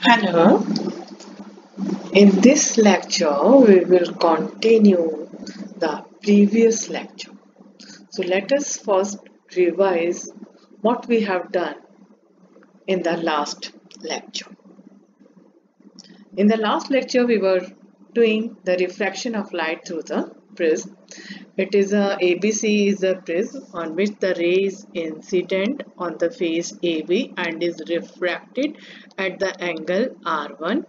Hello, in this lecture we will continue the previous lecture. So let us first revise what we have done in the last lecture. In the last lecture we were doing the refraction of light through the prism. It is ABC is a prism on which the ray is incident on the face AB and is refracted at the angle R1.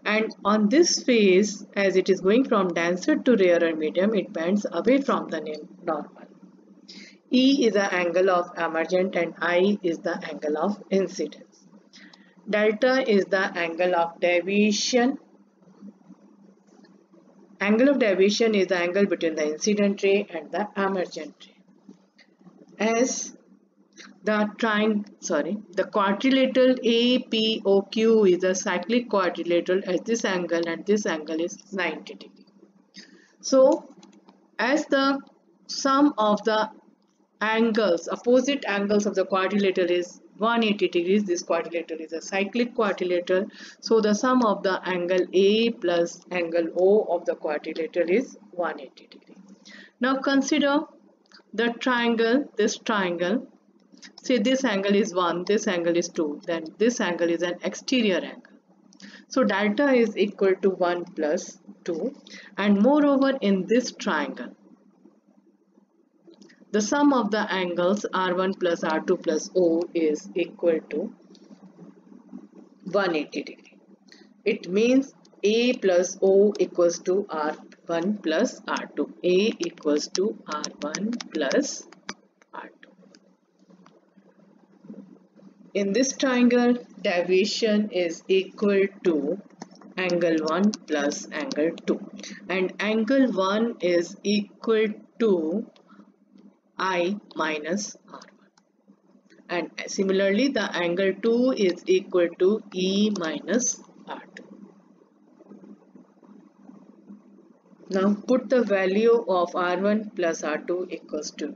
And on this phase, as it is going from denser to rarer medium, it bends away from the normal. E is the angle of emergent and I is the angle of incidence. Delta is the angle of deviation. Angle of deviation is the angle between the incident ray and the emergent ray. As the quadrilateral APOQ is a cyclic quadrilateral as this angle and this angle is 90 degrees. So, as the sum of the angles, opposite angles of the quadrilateral is 180 degrees, this quadrilateral is a cyclic quadrilateral. So, the sum of the angle A plus angle O of the quadrilateral is 180 degrees. Now, consider the triangle, this triangle. Say this angle is 1, this angle is 2, then this angle is an exterior angle. So delta is equal to 1 plus 2, and moreover in this triangle, the sum of the angles R1 plus R2 plus O is equal to 180 degree. It means A plus O equals to R1 plus R2. A equals to R1 plus R2. In this triangle, deviation is equal to angle 1 plus angle 2, and angle 1 is equal to I minus R1, and similarly the angle 2 is equal to E minus R2. Now put the value of R1 plus R2 equals to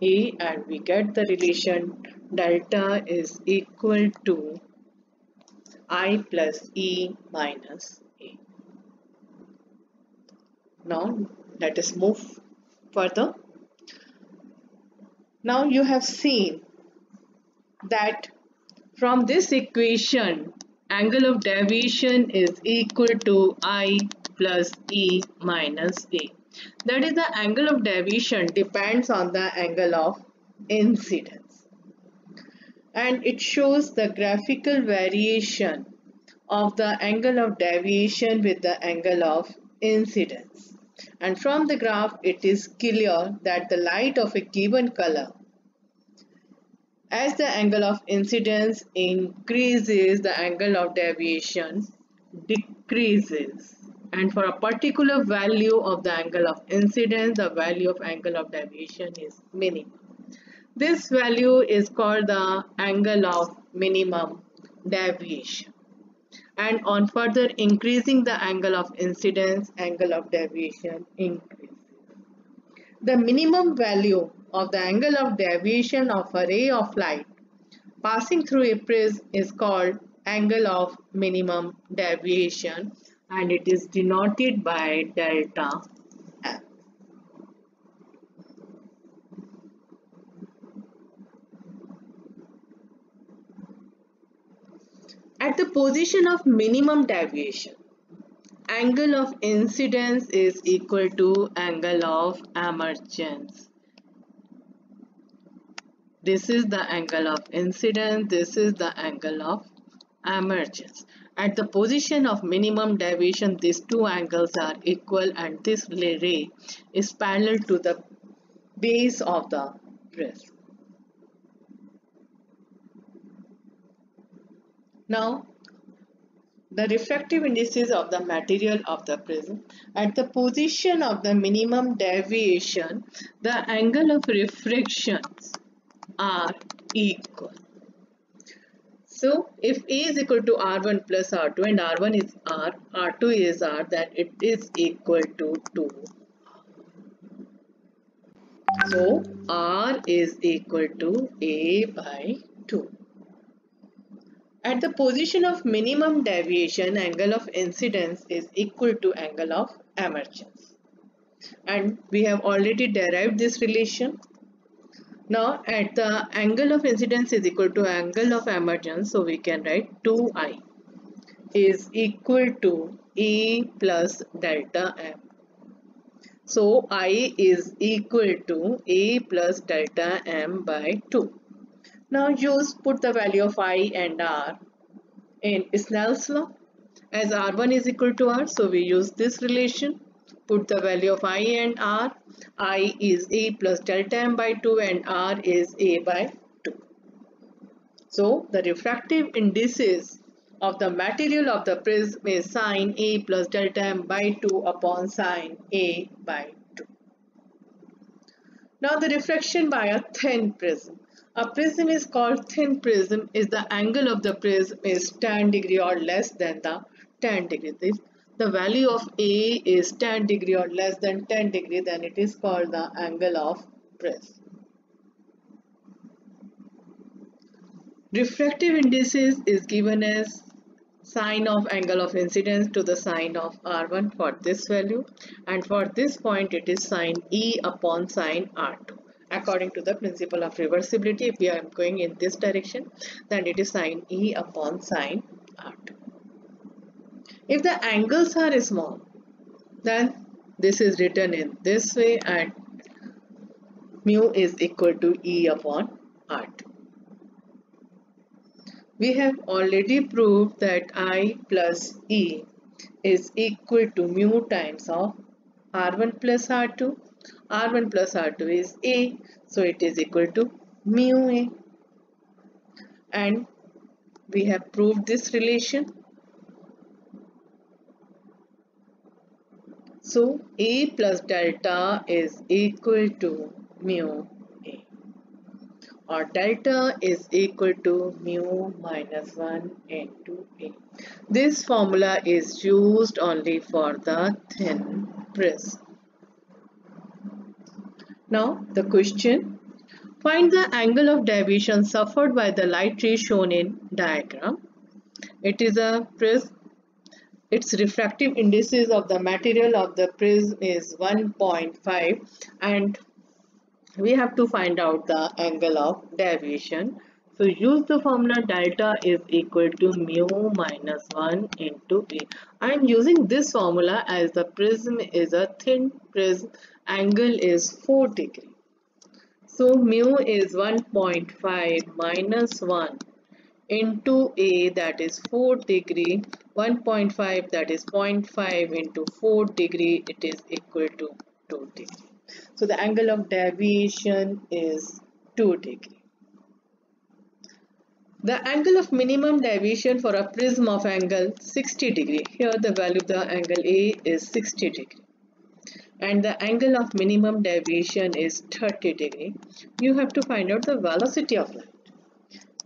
A and we get the relation delta is equal to I plus E minus A. Now let us move further. Now you have seen that from this equation angle of deviation is equal to I plus E minus A. That is, the angle of deviation depends on the angle of incidence, and it shows the graphical variation of the angle of deviation with the angle of incidence. And from the graph it is clear that the light of a given color, as the angle of incidence increases, the angle of deviation decreases. And for a particular value of the angle of incidence, the value of angle of deviation is minimum. This value is called the angle of minimum deviation. And on further increasing the angle of incidence, angle of deviation increases. The minimum value of the angle of deviation of a ray of light passing through a prism is called angle of minimum deviation, and it is denoted by delta M. At the position of minimum deviation, angle of incidence is equal to angle of emergence. This is the angle of incidence, this is the angle of emergence. At the position of minimum deviation, these two angles are equal and this ray is parallel to the base of the prism. Now, the refractive indices of the material of the prism. At the position of the minimum deviation, the angle of refractions are equal. So, if A is equal to R1 plus R2 and R1 is R, R2 is R, then it is equal to 2. So, R is equal to A by 2. At the position of minimum deviation, angle of incidence is equal to angle of emergence. And we have already derived this relation. Now at the angle of incidence is equal to angle of emergence, so we can write 2i is equal to E plus delta m. So I is equal to A plus delta m by 2. Now put the value of I and R in Snell's law. As R1 is equal to R, so we use this relation. Put the value of I and R. I is A plus delta m by 2 and R is A by 2. So the refractive indices of the material of the prism is sine A plus delta m by 2 upon sine A by 2. Now the refraction by a thin prism. A prism is called thin prism if the angle of the prism is 10 degree or less than the 10 degree. If the value of A is 10 degree or less than 10 degree, then it is called the angle of prism. Refractive indices is given as sine of angle of incidence to the sine of R1 for this value, and for this point it is sine E upon sine R2. According to the principle of reversibility, if we are going in this direction, then it is sine E upon sine R2. If the angles are small, then this is written in this way and mu is equal to E upon R2. We have already proved that I plus E is equal to mu times of R1 plus R2. R1 plus R2 is A, so it is equal to mu A. And we have proved this relation. So A plus delta is equal to mu A, or delta is equal to mu minus 1 into A. This formula is used only for the thin prism. Now the question, find the angle of deviation suffered by the light ray shown in diagram. It is a prism. Its refractive indices of the material of the prism is 1.5 and we have to find out the angle of deviation. So use the formula delta is equal to mu minus 1 into A. I am using this formula as the prism is a thin prism, angle is 4 degree. So mu is 1.5 minus 1 into A, that is 4 degree. 1.5, that is 0.5 into 4 degree, it is equal to 2 degree. So the angle of deviation is 2 degree. The angle of minimum deviation for a prism of angle 60 degree. Here the value of the angle A is 60 degree. And the angle of minimum deviation is 30 degree. You have to find out the velocity of light.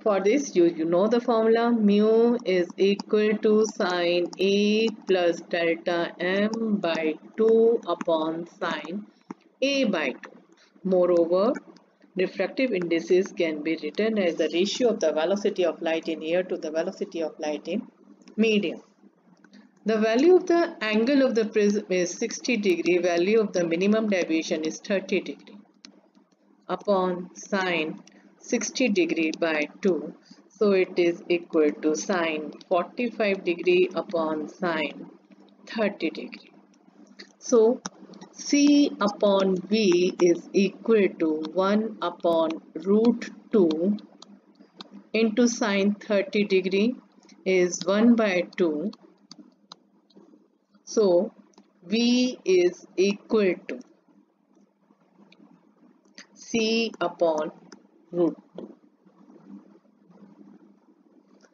For this, you know the formula, mu is equal to sine A plus delta m by 2 upon sine A by 2. Moreover, refractive indices can be written as the ratio of the velocity of light in air to the velocity of light in medium. The value of the angle of the prism is 60 degree, value of the minimum deviation is 30 degree upon sine 60 degree by 2. So it is equal to sine 45 degree upon sine 30 degree. So C upon V is equal to 1 upon root 2 into sine 30 degree is 1 by 2. So V is equal to C upon root 2.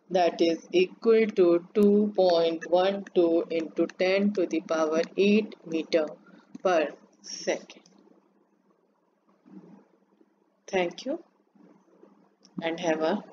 That is equal to 2.12 into 10 to the power 8 meter per second. Thank you and have a